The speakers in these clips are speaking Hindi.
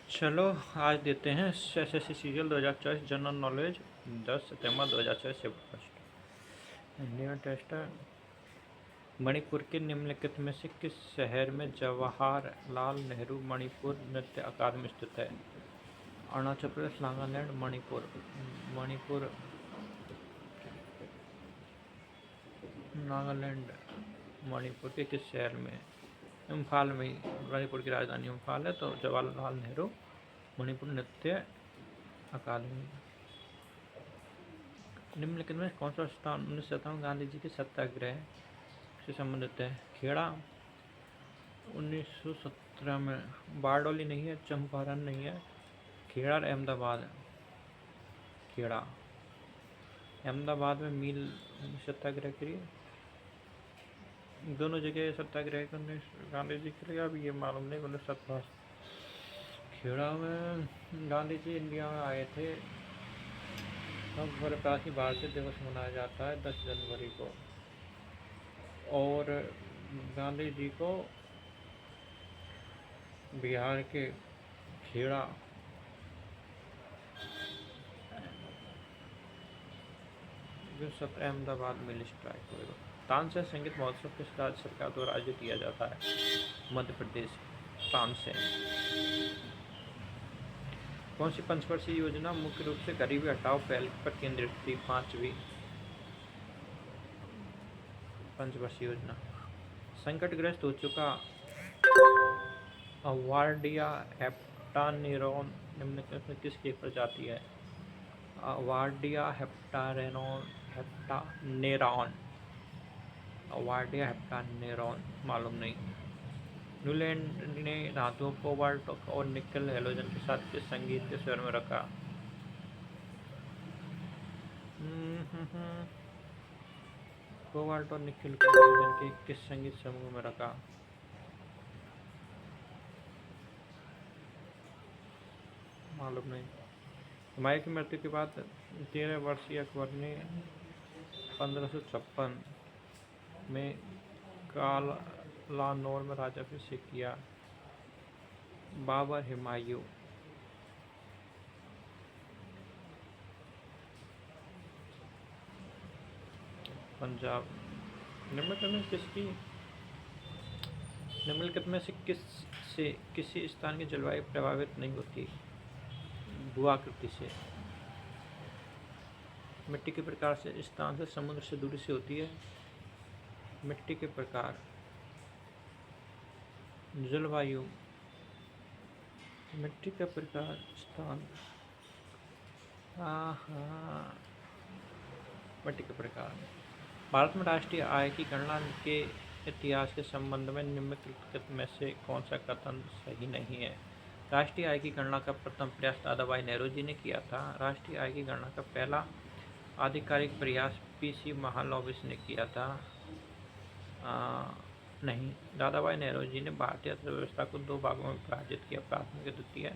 चलो आज देते हैं एसएससी सीरियल 2024 जनरल नॉलेज 10 सितंबर 2024 से फर्स्ट हिंदी में टेस्ट है। मणिपुर के निम्नलिखित में से किस शहर में जवाहरलाल नेहरू मणिपुर नृत्य अकादमी स्थित है? अरुणाचल प्रदेश, नागालैंड, मणिपुर। मणिपुर, नागालैंड। मणिपुर के किस शहर में? इम्फाल में ही। मणिपुर की राजधानी इम्फाल है, तो जवाहरलाल नेहरू मणिपुर नृत्य अकादमी। निम्नलिखित में कौन सा स्थान 1957 गांधी जी के सत्याग्रह से संबंधित है? खेड़ा। 1917 में बारडोली नहीं है, चंपारण नहीं है, खेड़ा और अहमदाबाद। खेड़ा। अहमदाबाद में मील सत्याग्रह के लिए, दोनों जगह सत्याग्रह करने गांधी जी के लिए। अब ये मालूम नहीं 1917 खेड़ा में गांधी जी इंडिया में आए थे। अब प्रकाशी भारतीय दिवस मनाया जाता है 10 जनवरी को, और गांधी जी को बिहार के खेड़ा जो सत्र अहमदाबाद में स्ट्राइक होगा। तानसेन संगीत महोत्सव किस राज्य सरकार द्वारा आयोजित किया जाता है? मध्य प्रदेश। तानसेन। कौन सी पंचवर्षीय योजना मुख्य रूप से गरीबी हटाओ पहल पर केंद्रित थी? 5वीं पंचवर्षीय योजना। संकटग्रस्त हो चुका अवार्डिया हेप्टानेरॉन निम्नलिखित में किसकी एक प्रजाति है? अवार्डिया हेप्टानेरॉन। अवार्डिया हेप्टानेरॉन मालूम नहीं। न्यूलैंड ने धातुओं कोबाल्ट और निकल हैलोजन के साथ किस संगीत के स्वर में रखा? कोबाल्ट और निकल को हैलोजन के किस संगीत समूह में रखा? मालूम नहीं। हुमायूं की मृत्यु के बाद 13 वर्षीय अकबर ने 1556 में कालानौर में राज्याभिषेक किया। बाबर, हुमायूं। पंजाब। निम्नलिखित में से किसी स्थान की जलवायु प्रभावित नहीं होती? भूआकृति से। मिट्टी के प्रकार से स्थान से समुद्र से दूरी से होती है? मिट्टी के प्रकार। जलवायु। मिट्टी का प्रकार, स्थान। मिट्टी के प्रकार। भारत में राष्ट्रीय आय की गणना के इतिहास के संबंध में निम्नलिखित में से कौन सा कथन सही नहीं है? राष्ट्रीय आय की गणना का प्रथम प्रयास दादाभाई नेहरू जी ने किया था। राष्ट्रीय आय की गणना का पहला आधिकारिक प्रयास पीसी महालनोबिस ने किया था। नहीं, दादाभाई नेहरू जी ने भारतीय अर्थव्यवस्था को 2 भागों में विभाजित किया, प्राथमिक और द्वितीय।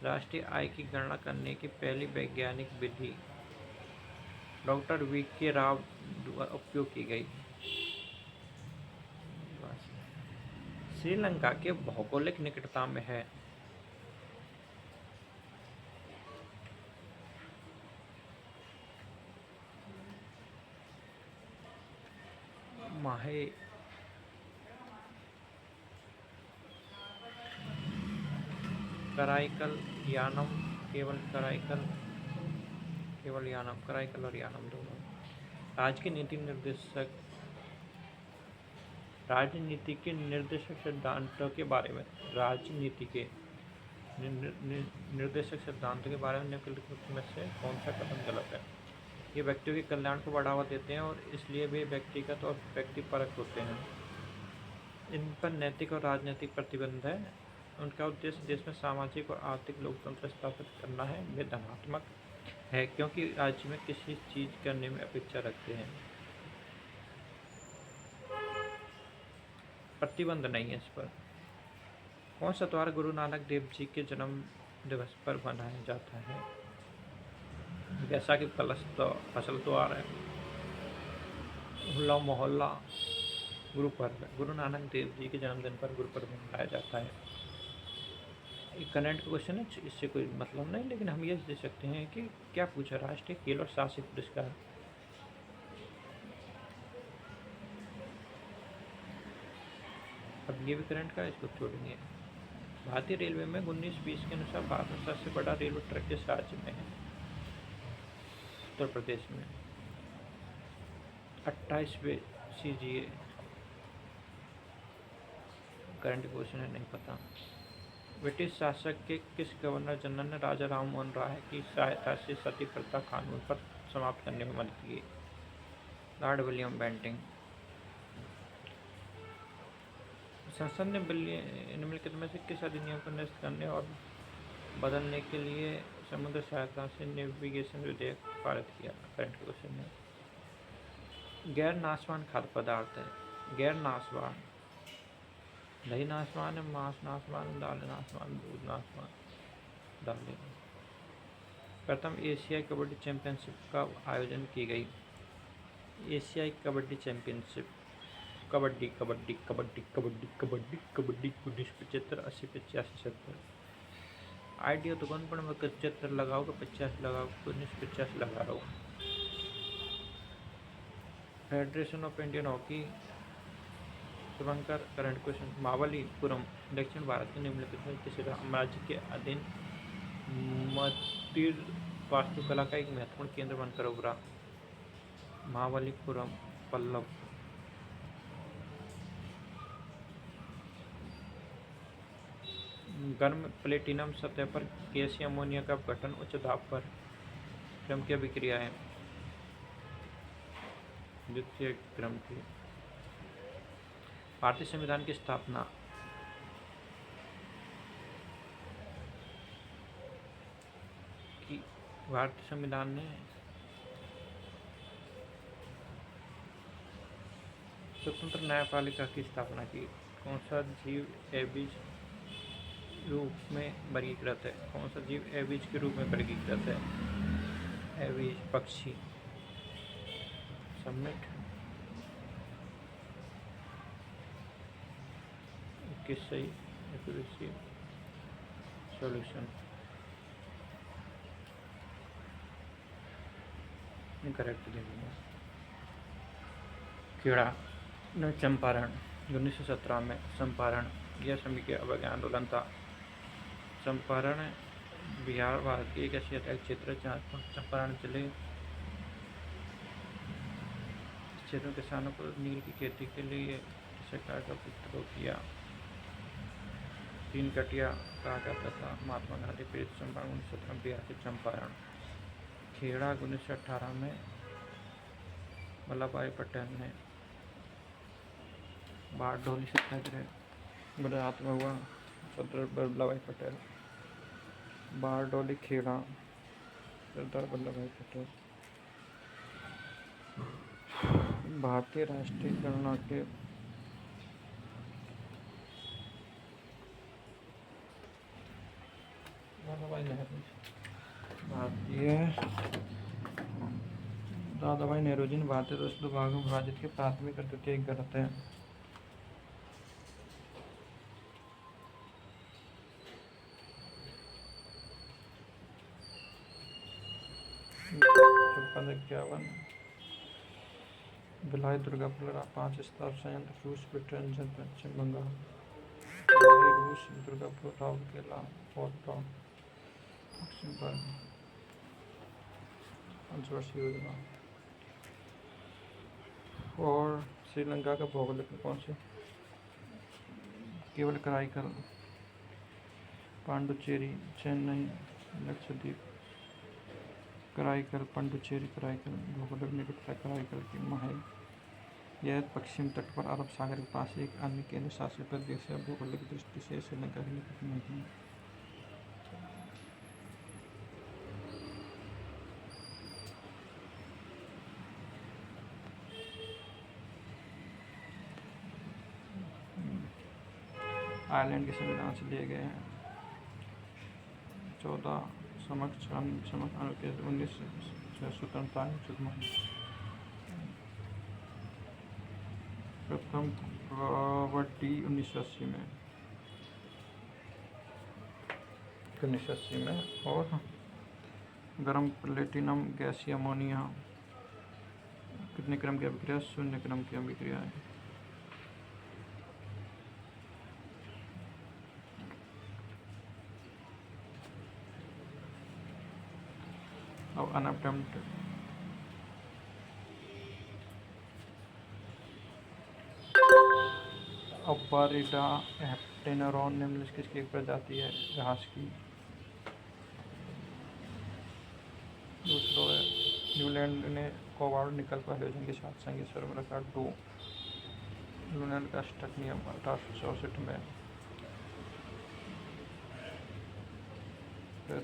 राष्ट्रीय आय की गणना करने की पहली वैज्ञानिक विधि डॉक्टर वी.के. राव द्वारा उपयोग की गई। श्रीलंका के भौगोलिक निकटता में है? माहे। कराईकल, यानम। केवल कराईकल, केवल यानम। कराईकल और यानम दोनों। राजनीति के निर्देशक सिद्धांतों के बारे में। राजनीति के निर्देशक सिद्धांतों के बारे में निम्नलिखित में से कौन सा कथन गलत है? ये व्यक्तियों के कल्याण को बढ़ावा देते हैं और इसलिए वे व्यक्तिगत और व्यक्तिपरक होते हैं। इन पर नैतिक और राजनीतिक प्रतिबंध है। उनका उद्देश्य देश में सामाजिक और आर्थिक लोकतंत्र स्थापित करना है। वे धनात्मक है क्योंकि राज्य में किसी चीज करने में अपेक्षा रखते हैं। प्रतिबंध नहीं है इस पर। कौन सा त्योहार गुरु नानक देव जी के जन्म दिवस पर मनाया जाता है? बैसाखी फसल त्योहार है। होला मोहल्ला गुरु पर्व। गुरु नानक देव जी के जन्मदिन पर गुरु पर्व मनाया जाता है। करंट क्वेश्चन है, इससे कोई मतलब नहीं, लेकिन हम ये दे सकते हैं कि क्या पूछा, राष्ट्रीय खेल और साहसी पुरस्कार। अब ये भी करंट का, इसको छोड़ेंगे। भारतीय रेलवे में 1920 के अनुसार भारत में सबसे बड़ा रेलवे ट्रैक किस राज्य में है? उत्तर प्रदेश में। 28वें CGA करंट क्वेश्चन है, नहीं पता। ब्रिटिश शासक के किस गवर्नर जनरल ने राजा राम मोहन राय की सहायता से सती प्रथा कानून पर समाप्त करने में मदद की? Lord William Bentinck. संसद ने निम्नलिखित में से किस अधिनियम को निरस्त करने और बदलने के लिए समुद्र सहायता से नेविगेशन विधेयक पारित किया? करंट क्वेश्चन है। गैर नाशवान खाद्य पदार्थ है। गैर नाशवान, दही नाशवान है, मांस नाशवान, दाल नाशवान, दूध नाशवान, दालें। प्रथम एशियाई कबड्डी चैंपियनशिप का आयोजन की गई? एशियाई कबड्डी चैंपियनशिप, कबड्डी कबड्डी कबड्डी कबड्डी कबड्डी कबड्डी 1975, 80, 85, 70। आइडिया तो कौन, पर मैं 75 लगाओ, 50 लगाओ, 1950 लगा रहा हूँ। Federation of Indian hockey, Shubhankar. Current question, Mahabalipuram दक्षिण भारत के निम्नलिखित में किस राज्य के अधीन मंदिर वास्तुकला का एक महत्वपूर्ण केंद्र बनकर उभरा? महाबलीपुरम, पल्लव। गर्म प्लेटिनम सतह पर गैसीय अमोनिया का गठन उच्च दाब पर क्रम की अभिक्रिया है? द्वितीय क्रम की। भारतीय संविधान की स्थापना की? भारतीय संविधान ने स्वतंत्र न्यायपालिका की स्थापना की? कौन सा जीव अबीज रूप में वर्गीकृत है? कौन सा जीव अबीज के रूप में वर्गीकृत है? अबीज, पक्षी। सबमिट। 21 सही, एक्यूरेसी। सॉल्यूशन करेक्ट दे दूँगा। खेड़ा न चंपारण, 1917 में चंपारण यह श्रमिक अवज्ञा आंदोलन था। चंपारण बिहार भारत की एक ऐसी क्षेत्र है जहाँ पर चंपारण जिले क्षेत्र में किसानों को नील की खेती के लिए सरकार का विद्रोह किया। 3 कटिया कहा जाता था। महात्मा गांधी पीड़ित चंपारण 1917 बिहार के चंपारण। खेड़ा 1918 में वल्लभ भाई पटेल ने बारडोली सत्याग्रह गुजरात में हुआ। सरदार वल्लभ भाई पटेल। बारडोली, खेड़ा, सरदार वल्लभ भाई पटेल। भारतीय राष्ट्रीय गणना के दादाभाई नेहरू जी ने भारतीय देश 2 भागों में विभाजित के प्राथमिक और द्वितीय गलत है। भिलाई दुर्गापुर 5 स्टार संयंत्र रूस, ब्रिटेन, पश्चिम बंगाल। रूस, दुर्गापुर, राउरकेला, पोर्टॉन, पंचवर्षीय योजना। और श्रीलंका का भौगोलिक कौन से? केवल कराईकल, पांडुचेरी, चेन्नई, लक्षद्वीप। कराईकल, पांडुचेरी, कराईकल। भौगोलिक निकटता कराईकल की महल। यह पश्चिम तट पर अरब सागर के पास एक अन्य केंद्र शासित प्रदेश है। भौगोलिक दृष्टि से श्रीलंका के निकट में है। आयरलैंड के संविधान से लिए गए हैं। 14 समक्ष 19 स्वतंत्रता प्रथम कबड्डी 1980 में। 1980 में। और गर्म प्लेटिनम गैसीय अमोनिया कितने क्रम की अभिक्रिया? 0 क्रम की अभिक्रिया है। अब अनअटेम्प्ट अपारिडा हेप्टेनोरॉन निम्नलिखित किसकी एक प्रजाति है? घास की। दूसरा है न्यूलैंड ने कोबाल्ट निकल को हाइड्रोजन के साथ संगीत स्वर में रखा। 2 न्यूलैंड का अष्टक नियम 1864 में। फिर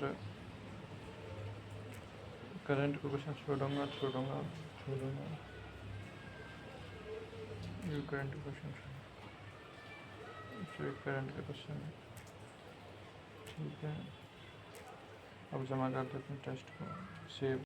करंट का क्वेश्चन छोड़ूंगा ये करंट का क्वेश्चन करंट का क्वेश्चन है। ठीक है, अब जमा कर देते हैं टेस्ट को। सेव।